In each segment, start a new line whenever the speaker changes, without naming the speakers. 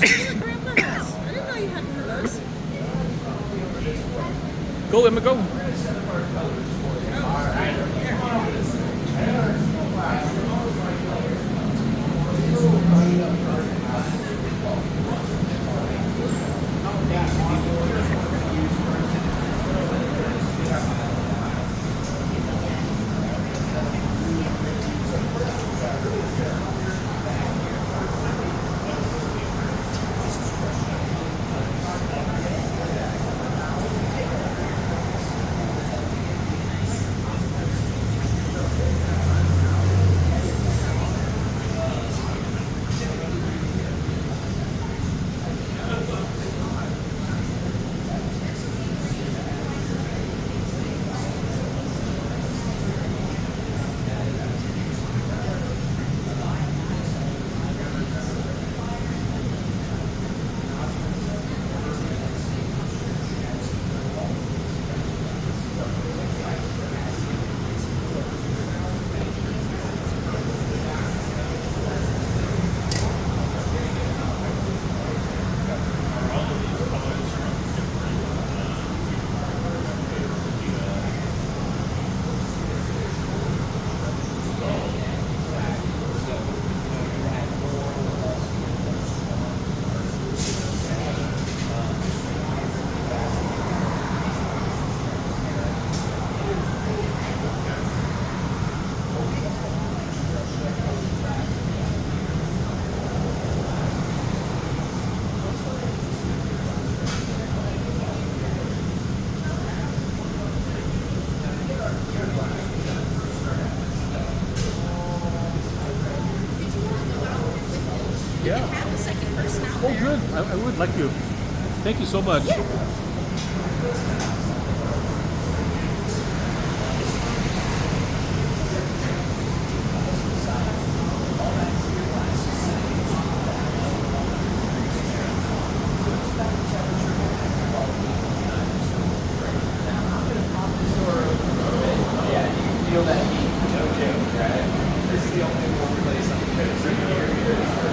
Yeah, grab those. I didn't know you had one of those.
Go, Emma, go. Yeah.
Have the second person out
Oh,
there.
good. I would like you. Thank you so much.
Feel that heat, no joke, right? This is the only one place I'm going to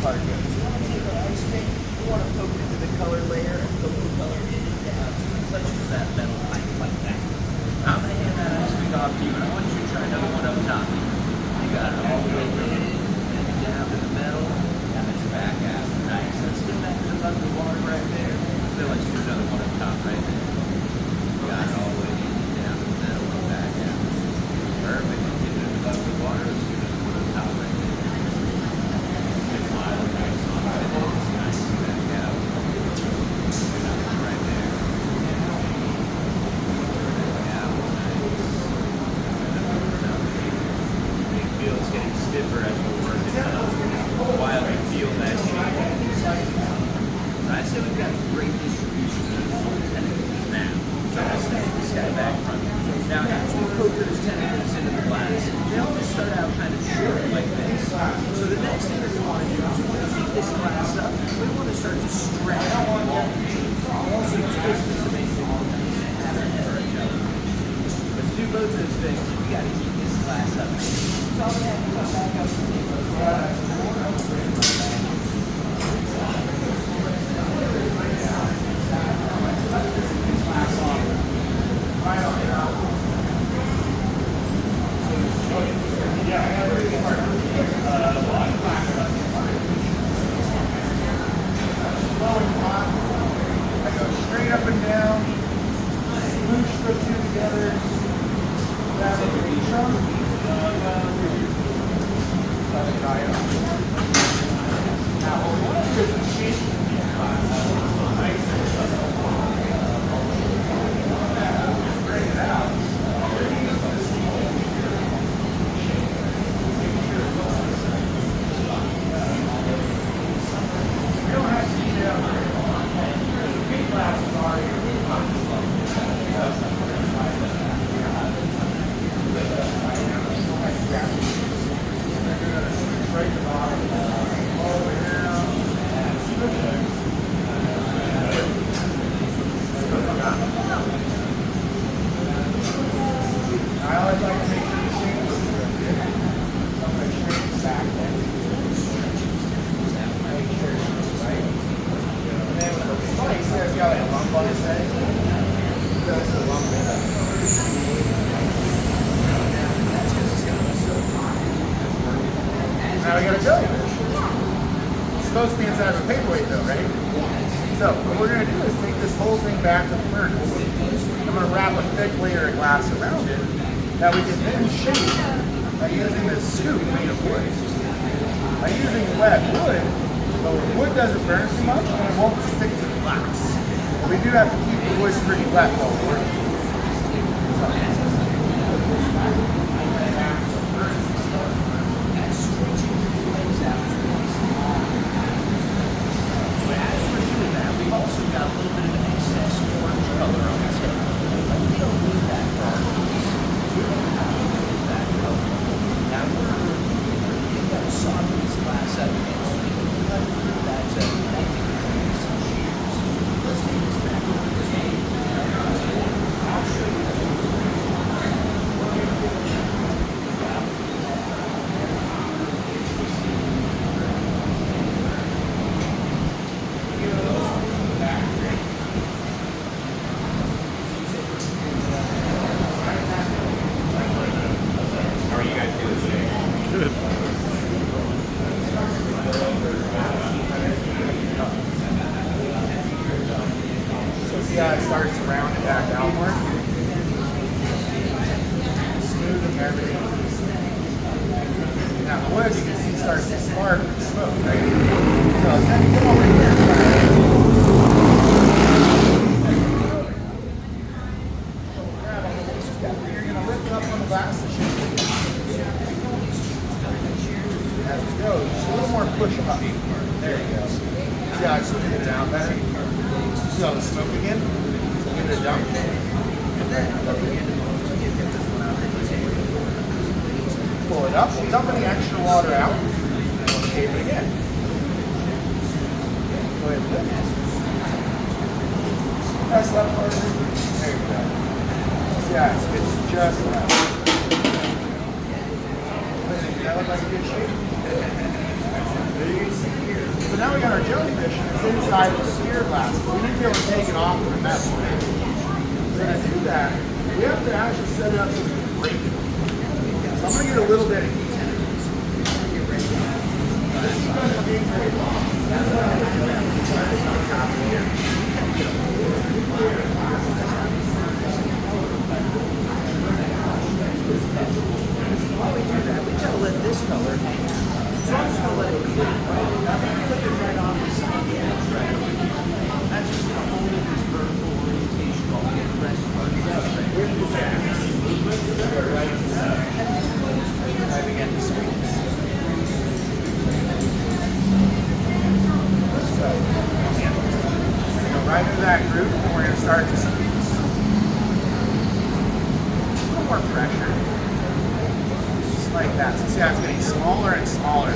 part goes. You want to take an ice pick, you want to poke into the color layer and poke the color in and down so it touches that metal pipe like that. I'm going to hand that ice pick off to you, and I want you to try another one up top. You got it all the way from in and down to the metal, and it's back out. Nice. Let's get that above the water right there. So let's do another one up top right there. Got it all the way in and down to the metal and back out. Perfect. Get it above the water. Let's do another one up top right there. Good smile. Nice on right there. Nice. Back out. Right there. It's getting stiffer as we're working while we feel that change. I say we've got great distribution of those tentacles now. So let's take this guy back from you. Now, as we poke those tentacles into the glass, they always start out kind of short like this. So the next thing that we want to do is we want to pick this glass up. We want to start to stretch it along. Also twist this amazing pattern for each other. But to do both those things, we got to keep this glass up. So all we have to come back up and take those glass. Straight up and down, smoosh the two together, grab a big chunk, let it dry out. Now, what we want to do is shape these nice and bring it out. We don't have to eat out very long. The big glass is already right to the bottom, all the way down, I always like to make sure the shape is good. So I'm going to straighten it back then. Make sure it's right. And then with the spikes, there's got like a lump on his head. That's the lump in it. Now we got a jellyfish. It's supposed to be inside of a paperweight though, right? So what we're going to do is take this whole thing back to the furnace. I'm going to wrap a thick layer of glass around it that we can then shape by using this scoop made of wood. By using wet wood, the wood doesn't burn too much and it won't stick to the glass. But we do have to keep the wood pretty wet while we're working. Also got a little bit of excess orange color on this head. But we don't need that color. We don't need that color. Now we've got to soften this glass up again. So we can cut through that to 90 degrees some shears. Let's take this back over this way. I'll show you that. See how it starts to round it back outward? Smooth and everything. Now the wood you can see starts to spark with smoke, right? So then you come over here. You're going to lift it up on the glass and shape it. As it goes, just a little more push up. There you go. See how it's moving down better? See all the smoke again? Give it a dump. And then pull it up. We'll dump any extra water out. And we'll shape it again. Go ahead and lift. Press that part. There you go. See how it's just right. Does that look like a good shape? There you see here.
now we got our jellyfish and it's inside the clear glass. We need to be able to take it off of the metal. Right? So to do that, we have to actually set it up so we can break it. So I'm going to get a little bit of heat.
While we do that, we gotta let this color hang out. So I'm just gonna let it cool. Now we can clip it right on the side the edge, right? That's just gonna hold this vertical orientation while we get the rest of our stuff right here. Right? Driving at the screens.
So, yeah. Go right into that group and we're going to start to squeeze. A little more pressure. Just like that. So see how it's getting smaller and smaller.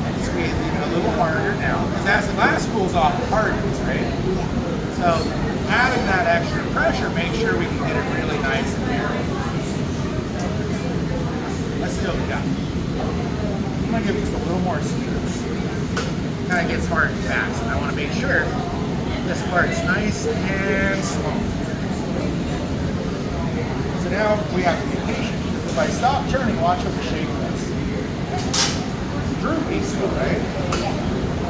And squeeze even a little harder now. Because as the glass cools off, it hardens, right? So adding that extra pressure, make sure we can get it really nice and narrow. Let's see what we got. I'm going to give this a little more squeeze. Kind of gets hard fast. And I want to make sure this part's nice and slow. So now we have to be patient. If I stop turning, watch what the shape is. Droopy still, right?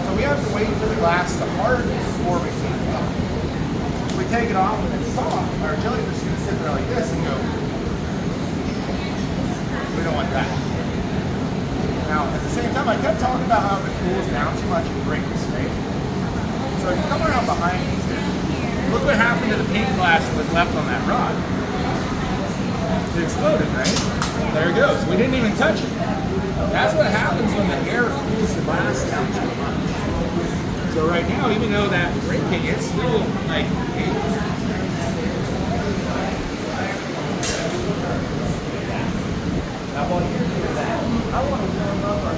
So we have to wait for the glass to harden before we take it off. If we take it off and it's soft, our jellyfish is going to sit there like this and go. We don't want that. Now, at the same time, I kept talking about how if it cools down too much, it breaks, right? So if you come around behind these two, look what happened to the paint glass that was left on that rod. It exploded, right? There it goes. We didn't even touch it. That's what happens when the air cools the glass down too much. So right now, even though that's breaking, it's still like now while you're doing that, I want to warm up our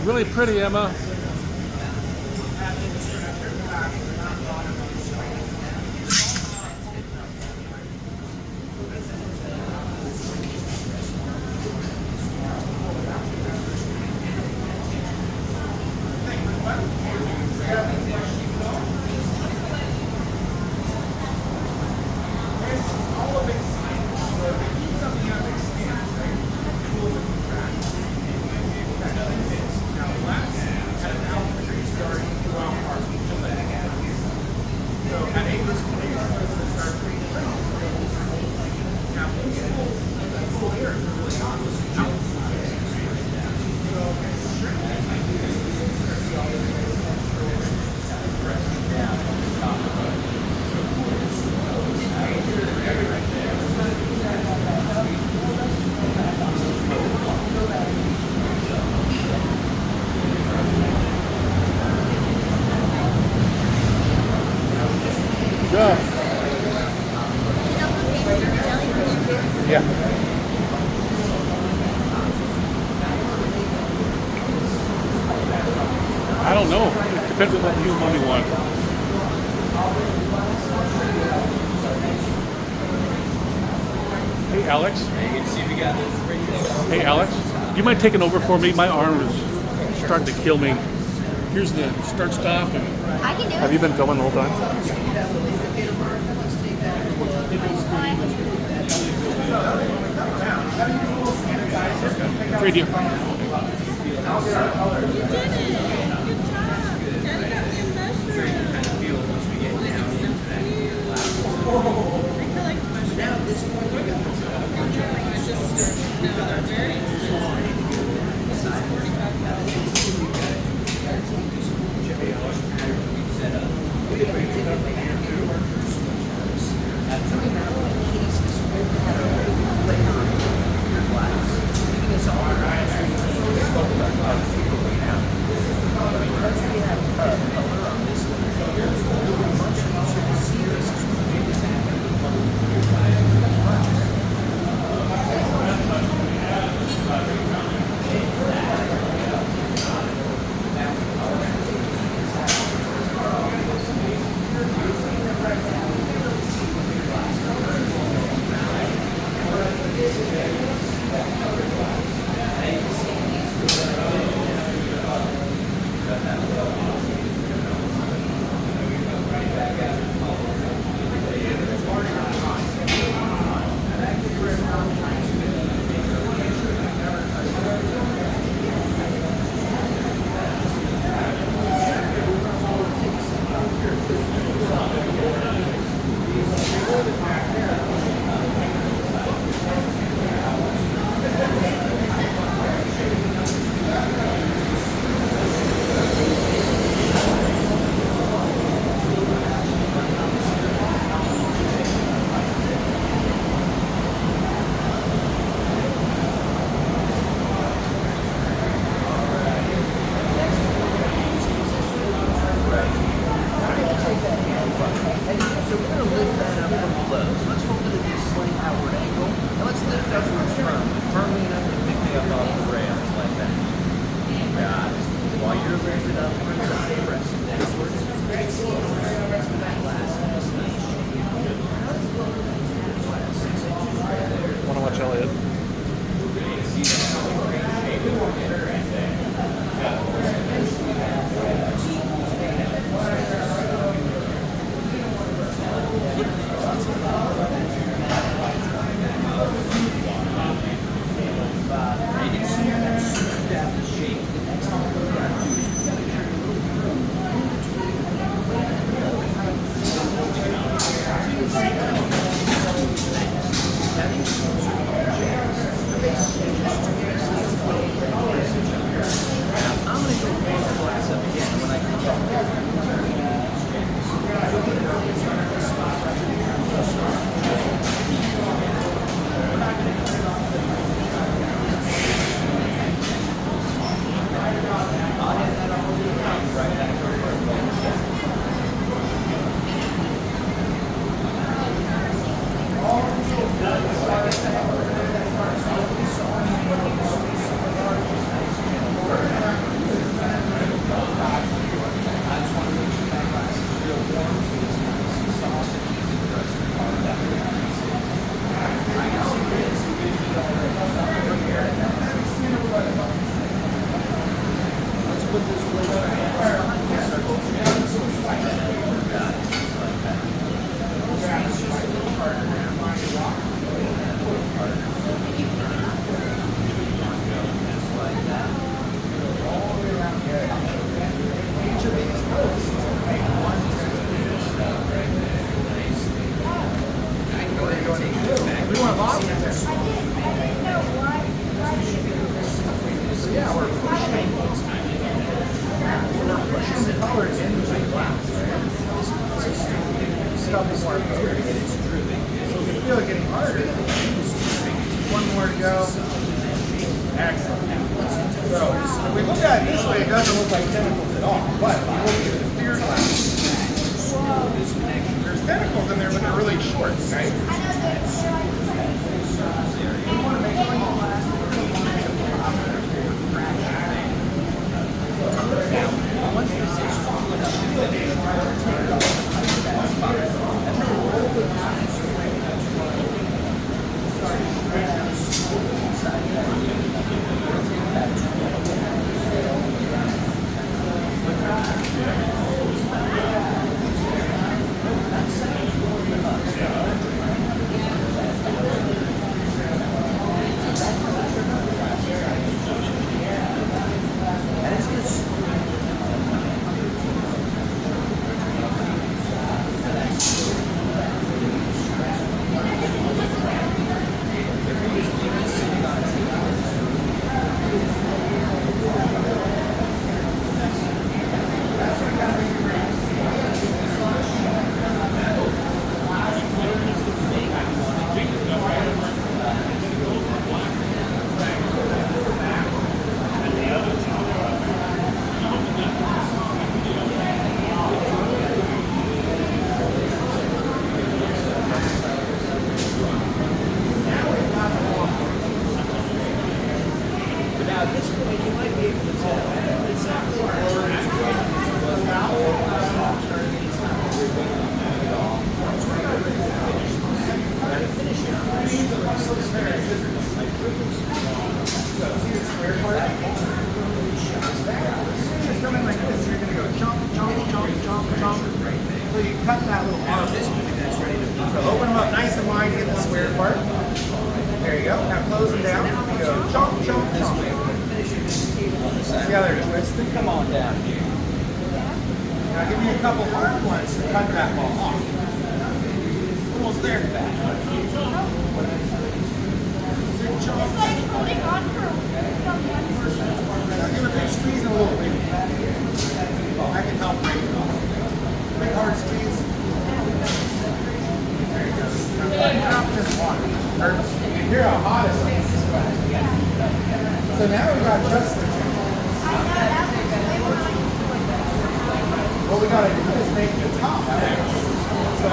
Really pretty, Emma.
Yeah.
I don't know. It depends on what you and mommy want. Hey, Alex. Hey, Alex. Do you mind taking over for me? My arm is starting to kill me. Here's the start stop. And
I can do it.
have you been filming the whole time? Right here.
You did it. Good job. Daddy got me a mushroom. I collect mushrooms. I just, no, they're very small. This is 45
Want to watch Elliott?
One more to go. Excellent. So if we look at it this way, it doesn't look like tentacles at all. But if you look at the clear glass, there's tentacles in there, but they're really short, right? part. There you go. Now close them down. You go chomp, chomp, chomp. See how they're twisted?
Come on down here.
Now give me a couple hard ones to cut that ball off.
Almost there, back.
Now give a big squeeze and a little bit. I can help break it off. Big hard squeeze. There you go. Now drop this water. You're a hottest one. So now we got just the two. What we gotta do is make the top. So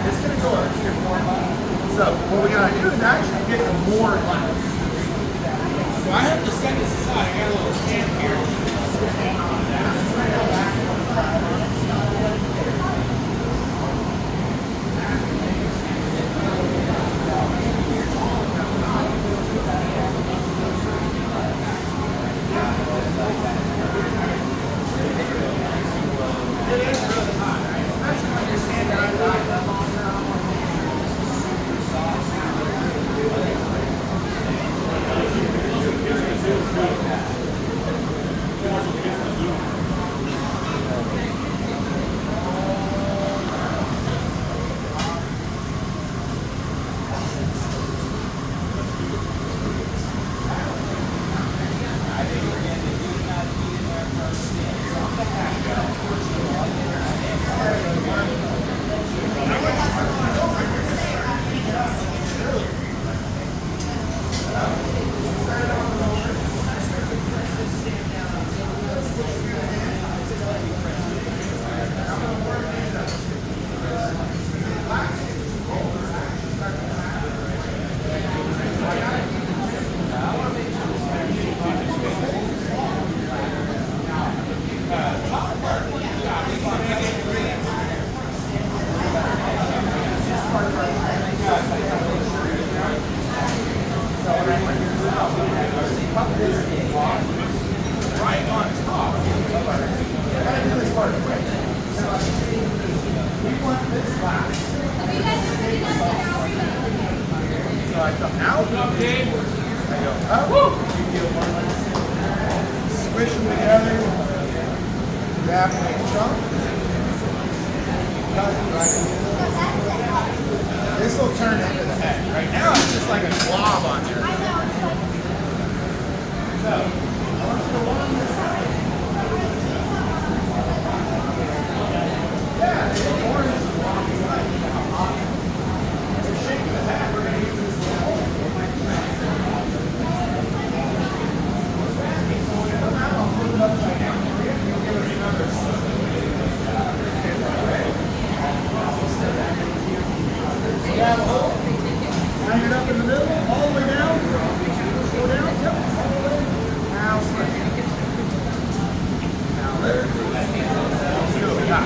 it's gonna go up here more. So what we gotta do is actually get more glass. So I have to set this aside. I got a little stand here. So I come out, I go up, squish them together, grab them and chunk, cut it right in. This will turn into the head. Right now it's just like a glob on there. So, I want you to walk this side. Yeah, the orange is walking like to shake the head, we're going to use this little hole. I'll flip it upside down for you. You'll give us another you have a hole. Hang it up in the middle, all the way down. Go down, yep, all the way. Now swing. Now there. Let's see what we got.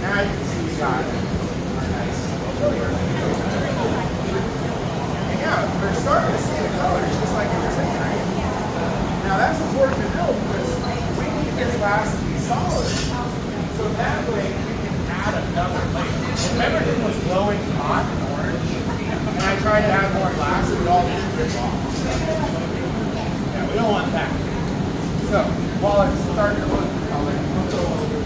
Now you can see we got it. And yeah, we're starting to see the colors just like you were saying, right? Now that's important to know because we need this glass to be solid. So that way we can add another layer. Remember it was glowing hot and orange? And I tried to add more glass and it all just ripped off. Yeah, we don't want that. So while it's starting to look color, let's go over to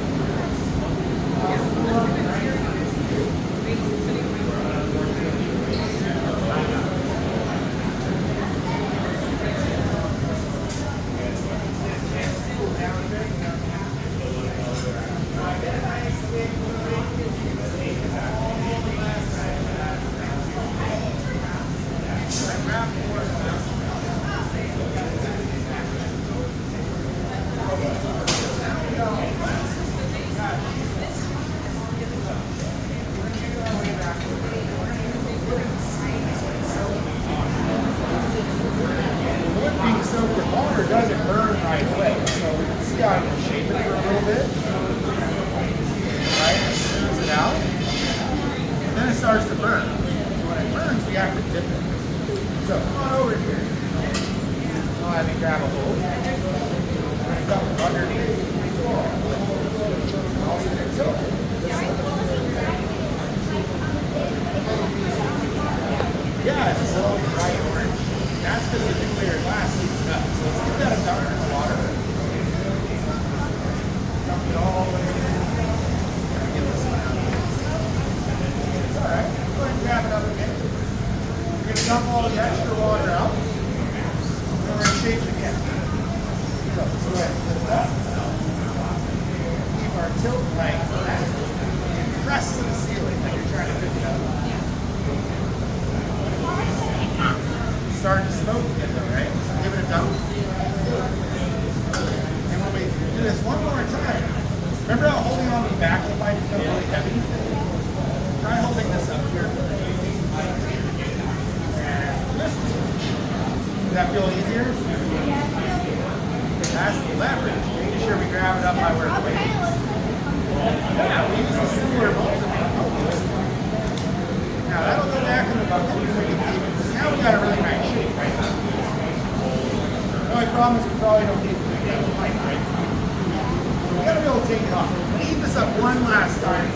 doesn't burn right away. So we can see how I can shape it for a little bit. Right? Smooth it out. And then it starts to burn. When it we have to dip it. So come on over here. I'll have you grab a hold. Bring up underneath. Also then tilt it. Yeah, it's a little bright orange. That's because the nuclear glass heats up. So let's get that down in the water. Dump it all the way in. Get this one out. It's alright. Go ahead and grab it up again. You're going to dump all the extra water out. And we're going to shake it again. So let's go ahead and lift up. Keep our tilt right back. And press to the ceiling like you're trying to pick it up. Starting to smoke again though, right? So give it a dump. And when we do this one more time, remember how holding on to the back of the might become really heavy? Try holding this up here. And lift. Does that feel easier? That's the leverage. Making sure we grab it up by where the weight is. Yeah, we use a similar multimeter. Now that'll go back in the bucket and we can keep it. Now we got a really nice shape right now. The only problem is we probably don't need to do that right, right? So we gotta be able to take it off. Heat this up one last time.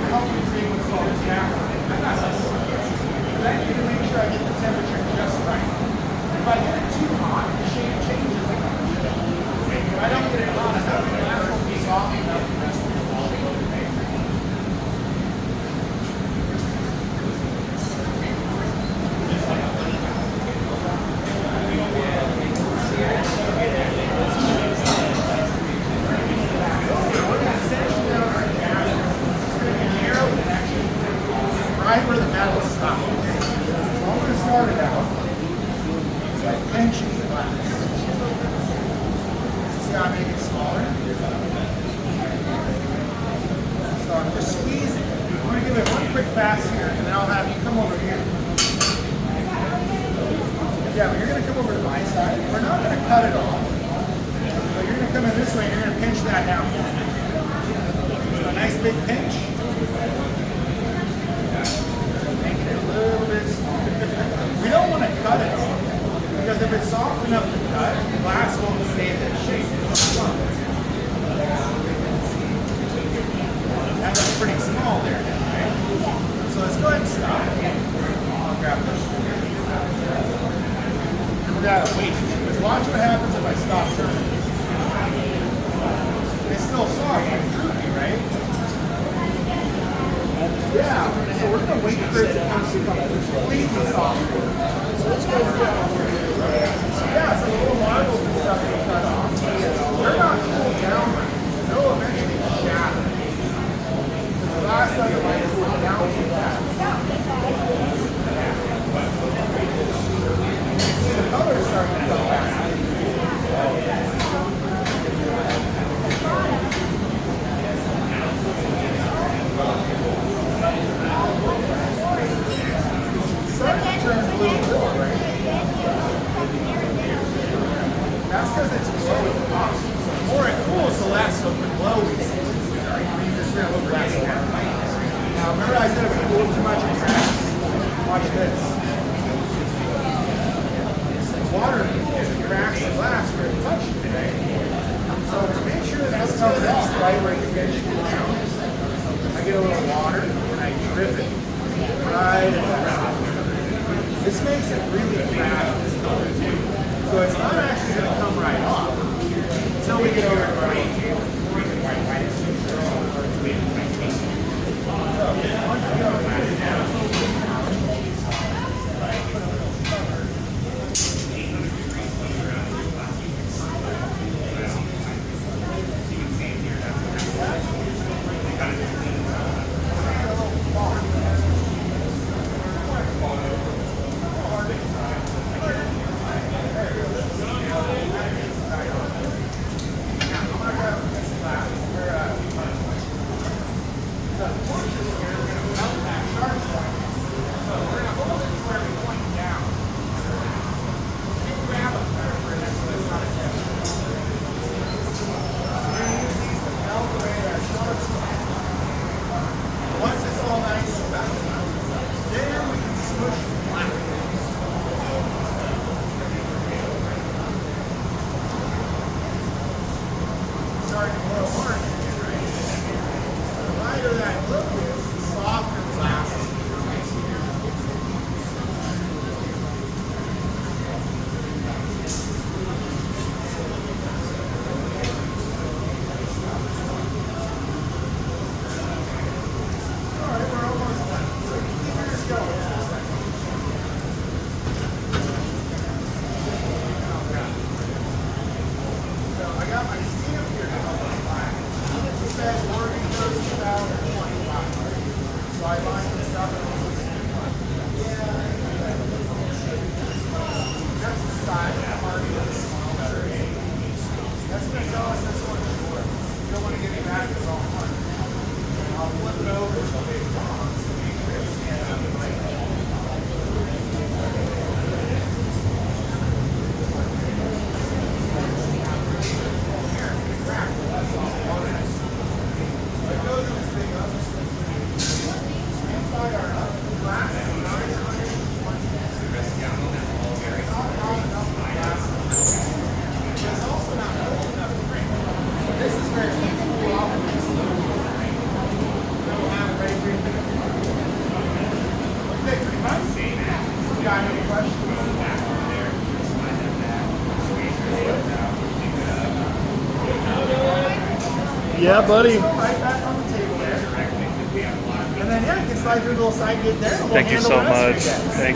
Help me see what's called jack. I got this. Because I need to make sure I get the temperature just right. If I get it too hot, the shape changes. If I don't get it hot enough, the glass won't be soft enough for the rest of the shape. Right where the metal stops. So I'm going to start it out by pinching the glass. See how I make it smaller? So I'm just squeezing. I'm going to give it one quick pass here, and then I'll have you come over here. Yeah, but you're going to come over to my side. We're not going to cut it off. But you're going to come in this way, and you're going to pinch that down. So a nice big pinch. A little bit smaller. We don't want to cut it because if it's soft enough to cut, the glass won't stay in that shape. That looks pretty small there, right? So let's go ahead and stop. I'll grab this. We gotta wait. Because watch what happens if I stop turning. It's still soft and droopy, right? Yeah, so we're going to wait for it to come completely soft. Yeah, so the little marbles and stuff that we cut off, they're not cooled down right. They'll eventually shatter. Because the glass doesn't like to cool down too fast. See the colors starting to come back. Turns a little blue, right? That's because it's glowing off. So the more it cools, the less of the glow we see. You just feel a little less warm. Now, remember I said if we cool too much, it cracks? Watch this. Water cracks the glass where it touched it, right? So to make sure that this comes off right where you get it down, I get a little water and I drip it right around. This makes it really fast, this color too. So it's not actually going to come right off until we get over to right here. So once we go right now, once it's all nice and melted,
Yeah, buddy.
Right back on the table there. And then, yeah, you can slide your little side gate there. And we'll
Thank you
handle
so
the rest of
much.
your guests.
Thank